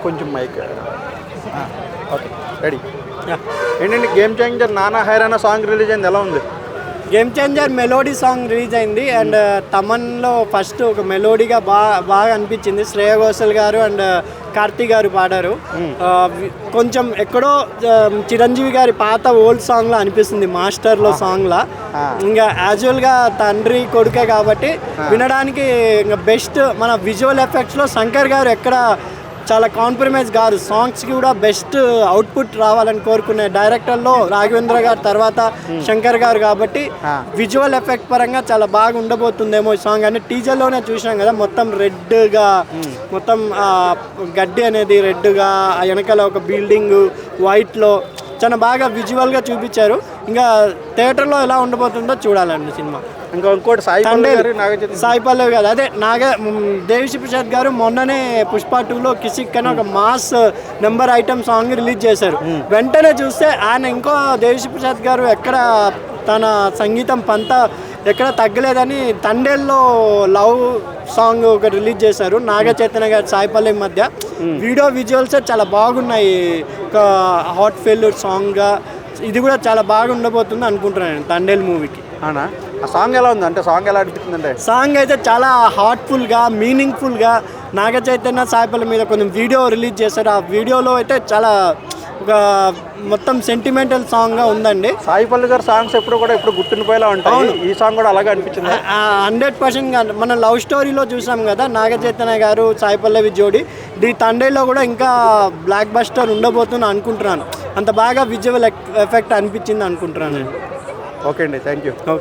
కొంచెం mic. Okay ready. ఏంటండి game changer నానా హైరానా సాంగ్ రిలీజ్ అయింది, ఎలా ఉంది? Game changer melody song release అయింది అండ్ తమన్లో ఫస్ట్ ఒక మెలోడీగా బాగా అనిపించింది. శ్రేయ ఘోషల్ గారు అండ్ కార్తీక్ గారు పాడారు. కొంచెం ఎక్కడో చిరంజీవి గారి పాత ఓల్డ్ సాంగ్లా అనిపిస్తుంది, మాస్టర్లో సాంగ్లా. ఇంకా యాజువల్గా తండ్రి కొడుకే కాబట్టి వినడానికి ఇంకా బెస్ట్. మన విజువల్ ఎఫెక్ట్స్లో శంకర్ గారు ఎక్కడ చాలా కాంప్రమైజ్ గారు, సాంగ్స్కి కూడా బెస్ట్ అవుట్పుట్ రావాలని కోరుకునే డైరెక్టర్లో రాఘవేంద్ర గారు తర్వాత శంకర్ గారు కాబట్టి విజువల్ ఎఫెక్ట్ పరంగా చాలా బాగా ఉండబోతుందేమో ఈ సాంగ్ అని టీజర్లోనే చూసాం కదా. మొత్తం రెడ్గా, మొత్తం గడ్డి అనేది రెడ్గా, వెనకాల ఒక బిల్డింగ్ వైట్లో చాలా బాగా విజువల్గా చూపించారు. ఇంకా థియేటర్లో ఎలా ఉండబోతుందో చూడాలండి సినిమా. ఇంకోటి సాయి పల్లవి గారు, అదే దేవిశ్రీ ప్రసాద్ గారు మొన్ననే పుష్ప 2లో కిసిక్ అని ఒక mass number item song release చేశారు. వెంటనే చూస్తే ఆయన ఇంకో దేవిశ్రీ ప్రసాద్ గారు ఎక్కడ తన సంగీతం పంత ఎక్కడ తగ్గలేదని తండేల్లో లవ్ సాంగ్ ఒకటి రిలీజ్ చేశారు నాగ చైతన్య గారు సాయి పల్లవి మధ్య. వీడియో విజువల్స్ చాలా బాగున్నాయి. ఒక హాట్ ఫెయిల్యూర్ సాంగ్గా ఇది కూడా చాలా బాగా ఉండబోతుంది అనుకుంటున్నాను తండేల్ మూవీకి. అవునా? ఆ సాంగ్ ఎలా ఉంది అంటే, సాంగ్ ఎలా అనిపిస్తుంది అంటే? సాంగ్ అయితే చాలా హార్ట్ఫుల్గా, మీనింగ్ఫుల్గా నాగ చైతన్య సాయి పల్లవి మీద కొంచెం వీడియో రిలీజ్ చేశారు. ఆ వీడియోలో అయితే చాలా ఒక మొత్తం సెంటిమెంటల్ సాంగ్గా ఉందండి. సాయి పల్లవి గారు సాంగ్స్ ఎప్పుడు గుర్తుండిపోయేలా ఉంటాయి. ఈ సాంగ్ కూడా అలాగే అనిపించింది. 100% మన లవ్ స్టోరీలో చూసాం కదా నాగ చైతన్య గారు సాయి పల్లవి జోడి. ఈ తండేలో కూడా ఇంకా బ్లాక్ బస్టర్ ఉండబోతుంది అనుకుంటున్నాను. అంత బాగా విజువల్ ఎఫెక్ట్ అనిపించింది అనుకుంటున్నాను. ఓకే అండి, థ్యాంక్ యూ.